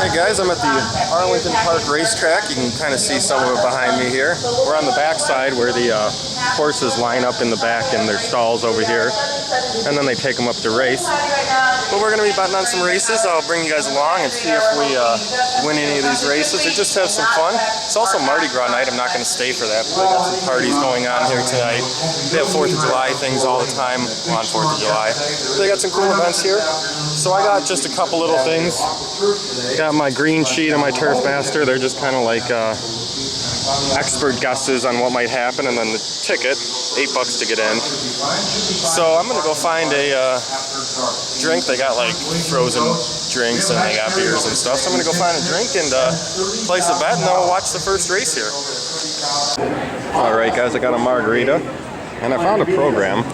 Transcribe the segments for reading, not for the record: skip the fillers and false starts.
Hey guys, I'm at the Arlington Park Race Track. You can kind of see some of it behind me here. We're on the back side where the horses line up in the back in their stalls over here, and then they take them up to race. But we're going to be betting on some races. I'll bring you guys along and see if we win any of these races or just have some fun. It's also Mardi Gras night. I'm not going to stay for that, but they got some parties going on here tonight. They have 4th of July things all the time on 4th of July. They got some cool events here. So I got just a couple little things. Got my green sheet and my Turf Master. They're just kind of like expert guesses on what might happen, and then the ticket, $8 to get in. So I'm gonna go find a drink. They got like frozen drinks and they got beers and stuff. So I'm gonna go find a drink and place a bet, and then we'll watch the first race here. All right, guys, I got a margarita, and I found a program.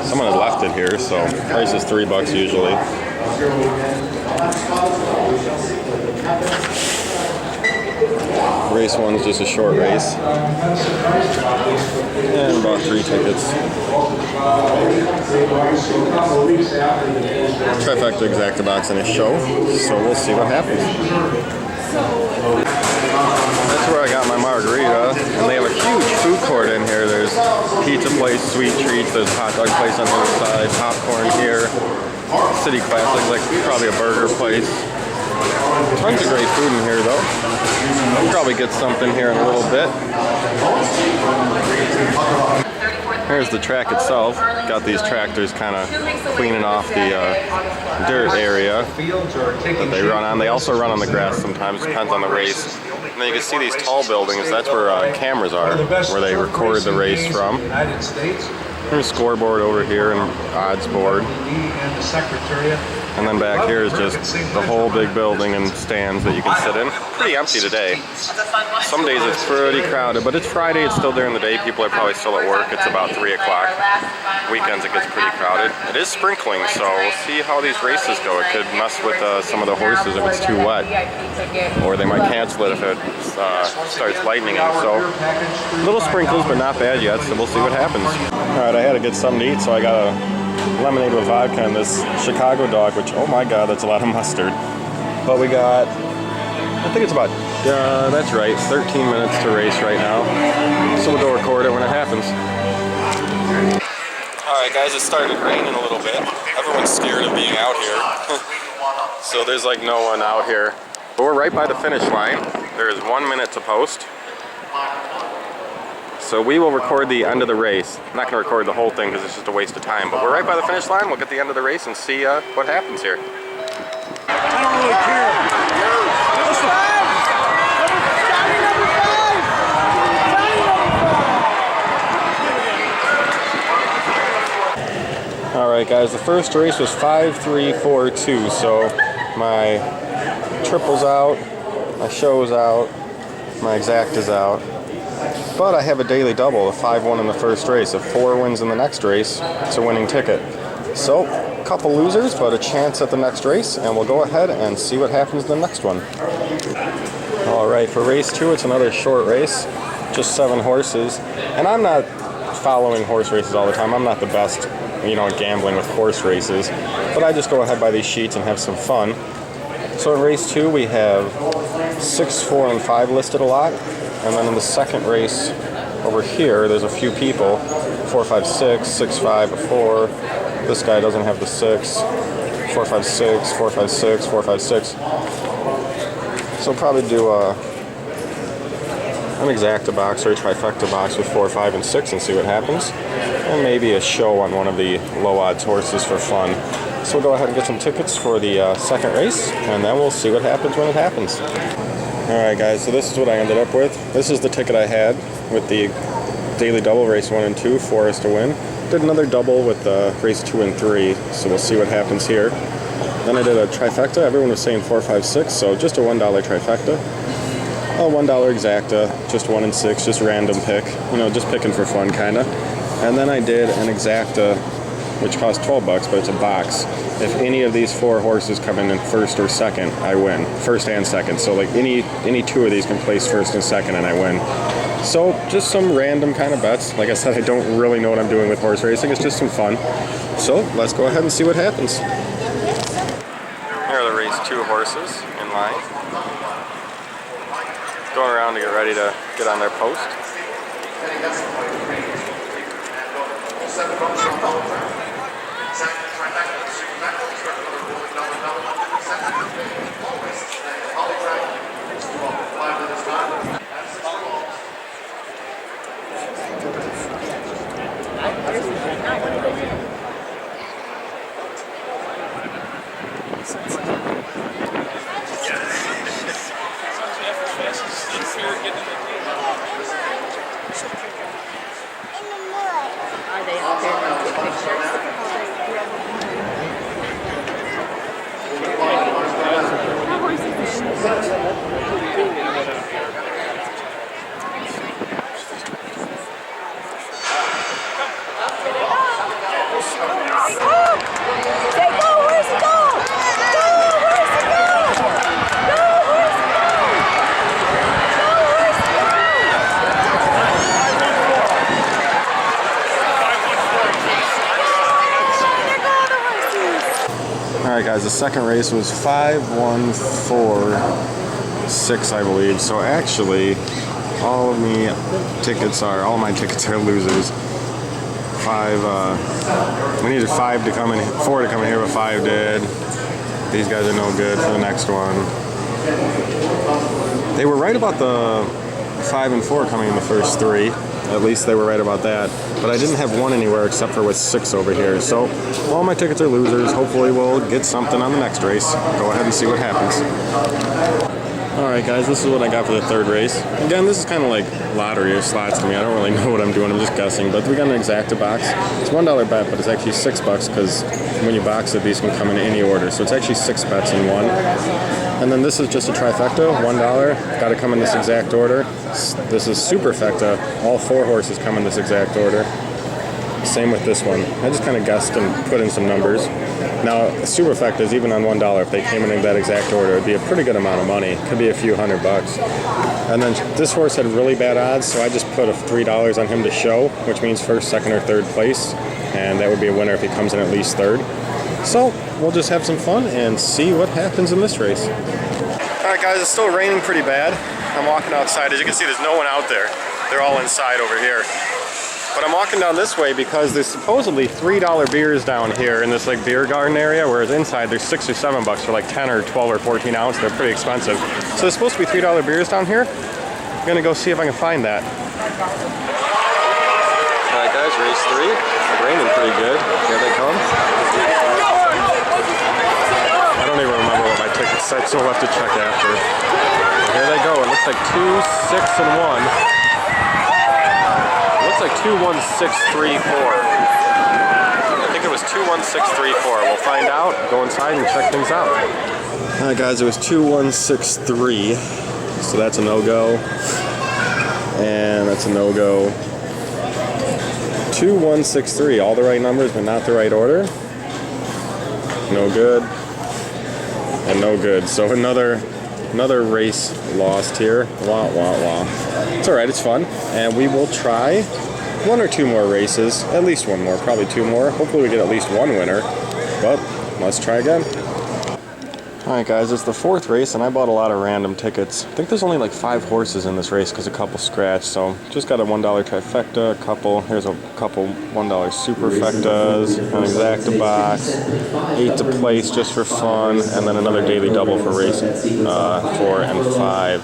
Someone had left it here, so price is $3 usually. Race 1's just a short race, and about 3 tickets. Trifecta exacta box in a show, so we'll see what happens. That's where I got my margarita, and they have a huge food court in here. There's pizza place, sweet treats, there's a hot dog place on the other side, popcorn here, city classics, like probably a burger place. Tons of great food in here though. I'll probably get something here in a little bit. Here's the track itself. Got these tractors kind of cleaning off the dirt area that they run on. They also run on the grass sometimes, depends on the race. And then you can see these tall buildings, that's where cameras are, where they record the race from. There's a scoreboard over here and odds board. And then back here is just the whole big building and stands that you can sit in. Pretty empty today. Some days it's pretty crowded, but it's Friday, it's still during the day. People are probably still at work. It's about 3 o'clock. Weekends it gets pretty crowded. It is sprinkling, so we'll see how these races go. It could mess with some of the horses if it's too wet. Or they might cancel it if it starts lightning. So little sprinkles, but not bad yet, so we'll see what happens. Alright, I had to get something to eat, so I got a lemonade with vodka and this Chicago dog, which, oh my god, that's a lot of mustard. But we got, I think it's about, that's right, 13 minutes to race right now. So we'll go record it when it happens. Alright guys, it started raining a little bit. Everyone's scared of being out here. So there's like no one out here. But we're right by the finish line. There is 1 minute to post. So we will record the end of the race. I'm not going to record the whole thing because it's just a waste of time. But we're right by the finish line. We'll get the end of the race and see what happens here. I don't really care. Alright guys, the first race was 5-3-4-2. So my triple's out, my show's out, my exact is out. But I have a daily double, a 5-1 in the first race. If 4 wins in the next race, it's a winning ticket. So, a couple losers, but a chance at the next race, and we'll go ahead and see what happens in the next one. Alright, for race 2, it's another short race, just 7 horses. And I'm not following horse races all the time. I'm not the best, at gambling with horse races. But I just go ahead by these sheets and have some fun. So in race 2, we have 6, 4, and 5 listed a lot. And then in the second race over here, there's a few people. 4, 5, 6, 6, 5, 4. This guy doesn't have the 6. 4, 5, 6, 4, 5, 6, 4, 5, 6. So we'll probably do an exacta box or a trifecta box with 4, 5, and 6 and see what happens. And maybe a show on one of the low odds horses for fun. So we'll go ahead and get some tickets for the second race, and then we'll see what happens when it happens. Alright guys, so this is what I ended up with. This is the ticket I had with the daily double, race 1 and 2, 4 is to win. Did another double with race 2 and 3, so we'll see what happens here. Then I did a trifecta. Everyone was saying 4, 5, 6, so just a $1 trifecta. A $1 exacta, just 1 and 6, just random pick. Just picking for fun, kind of. And then I did an exacta, which cost $12, but it's a box. If any of these 4 horses come in first or second, I win. First and second. So like any 2 of these can place first and second and I win. So just some random kind of bets. Like I said, I don't really know what I'm doing with horse racing. It's just some fun. So let's go ahead and see what happens. Here are the race 2 horses in line. going around to get ready to get on their post. Are they out there to take pictures? Alright guys, the second race was 5-1-4-6, I believe. So actually, all my tickets are losers. We needed 4 to come in here, but 5 did. These guys are no good for the next one. They were right about the 5 and 4 coming in the first 3. At least they were right about that. But I didn't have 1 anywhere except for with 6 over here. So all my tickets are losers. Hopefully we'll get something on the next race. Go ahead and see what happens. Alright guys, this is what I got for the third race. Again, this is kind of like lottery or slots to me. I don't really know what I'm doing. I'm just guessing. But we got an exacta box. It's $1 bet, but it's actually $6 because when you box it, these can come in any order. So it's actually 6 bets in one. And then this is just a trifecta, $1. Got to come in this exact order. This is superfecta. All 4 horses come in this exact order. Same with this one. I just kind of guessed and put in some numbers. Now, superfecta is even on $1. If they came in that exact order, it'd be a pretty good amount of money. Could be a few $100. And then this horse had really bad odds, so I just put a $3 on him to show, which means first, second, or third place. And that would be a winner if he comes in at least third. So we'll just have some fun and see what happens in this race. Alright guys, it's still raining pretty bad. I'm walking outside. As you can see, there's no one out there. They're all inside over here. But I'm walking down this way because there's supposedly $3 beers down here in this like beer garden area, whereas inside there's $6 or $7 for like 10 or 12 or 14 ounce. They're pretty expensive. So there's supposed to be $3 beers down here. I'm gonna go see if I can find that. Alright guys, race 3. It's raining pretty good. Here they come. I don't even remember what my ticket said, so we'll have to check after. But here they go. It looks like 2, 6, and 1. Looks like 21634. I think it was 21634. We'll find out, go inside and check things out. Alright guys, it was 2163. So that's a no-go. And that's a no-go. 2163. All the right numbers, but not the right order. No good. And no good. So another race lost here. Wah, wah, wah. It's alright, it's fun. And we will try 1 or 2 more races. At least 1 more, probably 2 more. Hopefully we get at least 1 winner. But let's try again. Alright guys, it's the 4th race and I bought a lot of random tickets. I think there's only like 5 horses in this race because a couple scratched. So just got a $1 trifecta, a couple, here's a couple $1 superfectas, an exacta box, 8 to place just for fun, and then another daily double for race 4 and 5.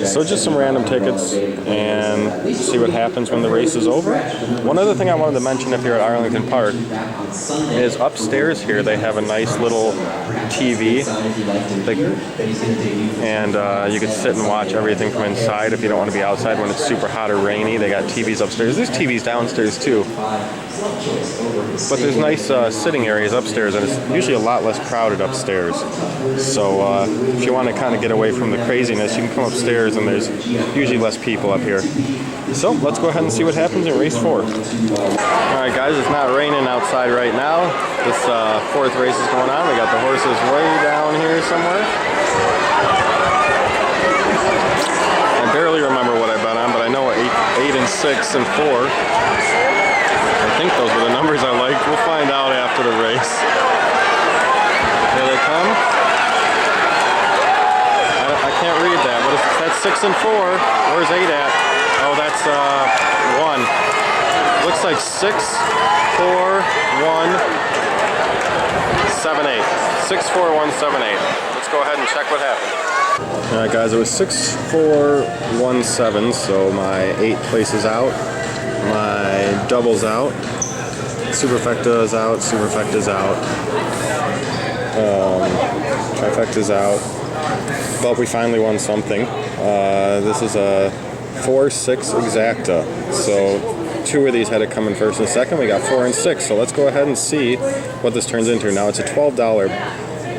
So just some random tickets and see what happens when the race is over. One other thing I wanted to mention if you're at Arlington Park is upstairs here they have a nice little TV. And you can sit and watch everything from inside if you don't want to be outside when it's super hot or rainy. They got TVs upstairs. There's TVs downstairs too. But there's nice sitting areas upstairs, and it's usually a lot less crowded upstairs. So if you want to kind of get away from the craziness, you can come upstairs and there's usually less people up here. So let's go ahead and see what happens in race 4. Alright guys, it's not raining outside right now. This 4th race is going on. We got the horses way down here somewhere. I barely remember what I bet on, but I know 8 and 6 and 4. I think those were the numbers I liked. We'll find out after the race. Here they come. I can't read that. What is that? 6 and 4. Where's 8 at? Oh, that's 1. Looks like 6, 4, 1, 7, 8. 6, 4, 1, 7, 8. Let's go ahead and check what happened. All right, guys, it was 6, 4, 1, 7, so my 8 places out. My double's out. Superfecta's out. Superfecta's out. Trifecta's out. But we finally won something. This is a 4-6 exacta. So 2 of these had to come in first and second. We got 4 and 6. So let's go ahead and see what this turns into. Now it's a $12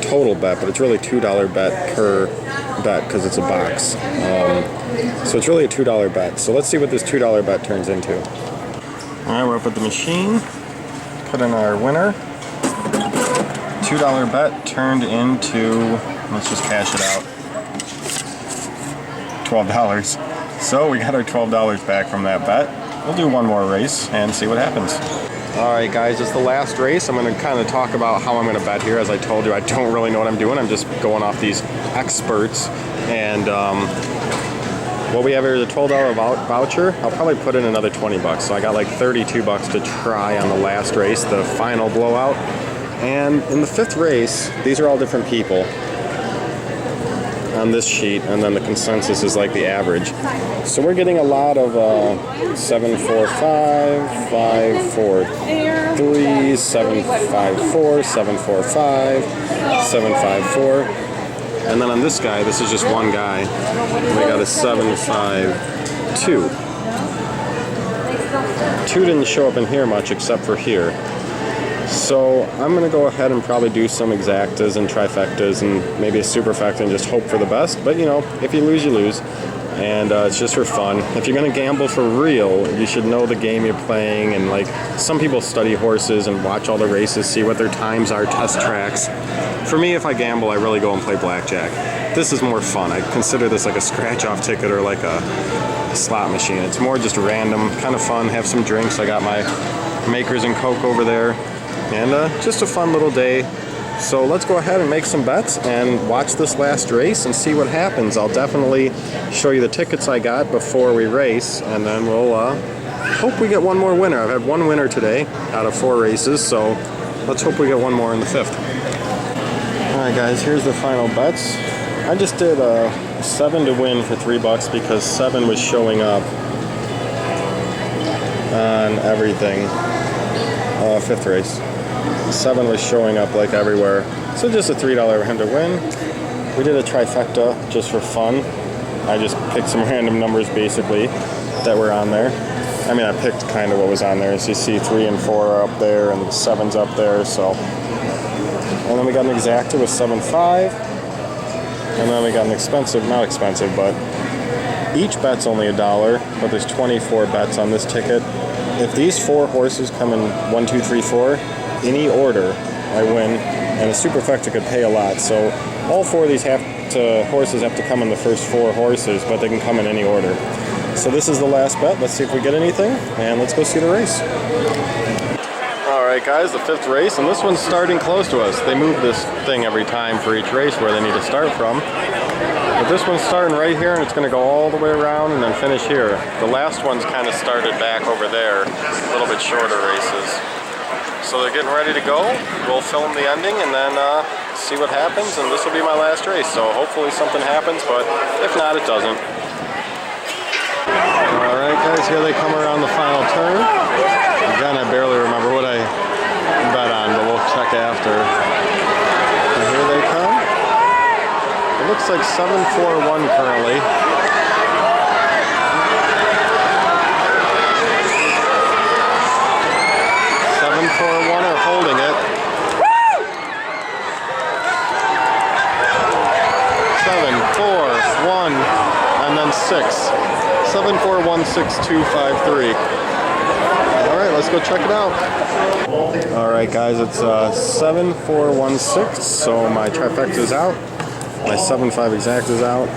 total bet, but it's really $2 bet per bet because it's a box. So it's really a $2 bet. So let's see what this $2 bet turns into. All right, we're up at the machine. Put in our winner. $2 bet turned into, let's just cash it out, $12. So we got our $12 back from that bet. We'll do one more race and see what happens. All right, guys, it's the last race. I'm going to kind of talk about how I'm going to bet here. As I told you, I don't really know what I'm doing. I'm just going off these experts. And what we have here is a $12 voucher. I'll probably put in another 20 bucks. So I got like 32 bucks to try on the last race, the final blowout. And in the 5th race, these are all different people on this sheet, and then the consensus is like the average. So we're getting a lot of 7, 4, 5, 5, 4, 3, 7, 5, 4, 7, 4, 5, 7, 5, 4. And then on this guy, this is just one guy, we got a 7, 5, 2. 2 didn't show up in here much except for here. So I'm going to go ahead and probably do some exactas and trifectas and maybe a superfecta and just hope for the best. But you know, if you lose, you lose. And it's just for fun. If you're going to gamble for real, you should know the game you're playing. And like, some people study horses and watch all the races, see what their times are, test tracks. For me, if I gamble, I really go and play blackjack. This is more fun. I consider this like a scratch-off ticket or like a slot machine. It's more just random, kind of fun, have some drinks. I got my Makers and Coke over there. And just a fun little day. So let's go ahead and make some bets and watch this last race and see what happens. I'll definitely show you the tickets I got before we race, and then we'll hope we get one more winner. I've had one winner today out of 4 races, so let's hope we get one more in the 5th. Alright guys, here's the final bets. I just did 7 to win for 3 bucks because 7 was showing up on everything. 5th race. 7 was showing up like everywhere. So just a $3 hand to win. We did a trifecta just for fun. I just picked some random numbers basically that were on there. I mean, I picked kind of what was on there. As you see, 3 and 4 are up there and 7's up there, so. And then we got an exacta with 7, 5. And then we got an expensive, not expensive, but each bet's only $1, but there's 24 bets on this ticket. If these 4 horses come in 1, 2, 3, 4, any order, I win, and a superfecta could pay a lot. So all 4 of these horses have to come in the first 4 horses, but they can come in any order. So this is the last bet. Let's see if we get anything, and let's go see the race. All right, guys, the 5th race, and this one's starting close to us. They move this thing every time for each race where they need to start from. But this one's starting right here, and it's going to go all the way around and then finish here. The last one's kind of started back over there, a little bit shorter races. So they're getting ready to go. We'll film the ending and then see what happens, and this will be my last race. So hopefully something happens, but if not, it doesn't. All right, guys, here they come around the final turn. Again, I barely remember what I bet on, but we'll check after. And here they come. It looks like 7-4-1 currently. 7-4-1 are holding it. 7-4-1 and then 6. 7-4-1-6-2-5-3. All right, let's go check it out. All right, guys, it's 7-4-1-6. So my trifecta is out. My 7-5 exact is out.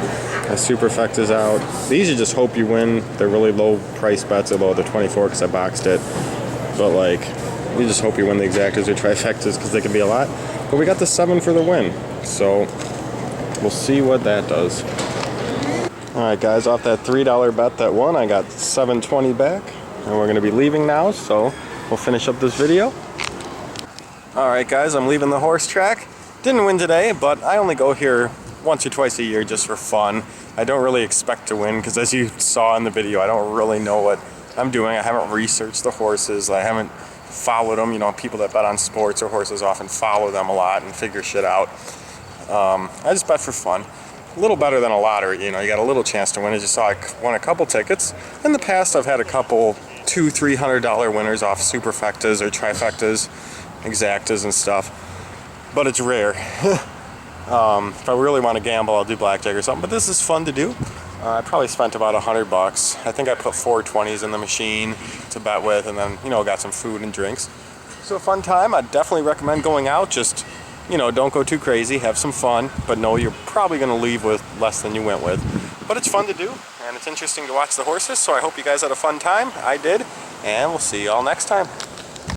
My superfecta is out. These you just hope you win. They're really low price bets, although they're 24 because I boxed it. But like, you just hope you win the exactas or trifectas because they can be a lot. But we got the 7 for the win. So we'll see what that does. Alright guys, off that $3 bet that won, I got $7.20 back. And we're going to be leaving now, so we'll finish up this video. Alright guys, I'm leaving the horse track. Didn't win today, but I only go here once or twice a year just for fun. I don't really expect to win because, as you saw in the video, I don't really know what I'm doing. I haven't researched the horses. I haven't followed them. You know, people that bet on sports or horses often follow them a lot and figure shit out. I just bet for fun. A little better than a lottery, you know, you got a little chance to win. As you saw, I won a couple tickets. In the past, I've had a couple $200-300 winners off superfectas or trifectas, exactas and stuff, but it's rare. If I really want to gamble, I'll do blackjack or something, but this is fun to do. I probably spent about $100. I think I put 4 20s in the machine to bet with, and then, you know, got some food and drinks. So a fun time. I'd definitely recommend going out. Just, you know, don't go too crazy, have some fun, but know you're probably going to leave with less than you went with. But it's fun to do, and it's interesting to watch the horses, so I hope you guys had a fun time. I did, and we'll see you all next time.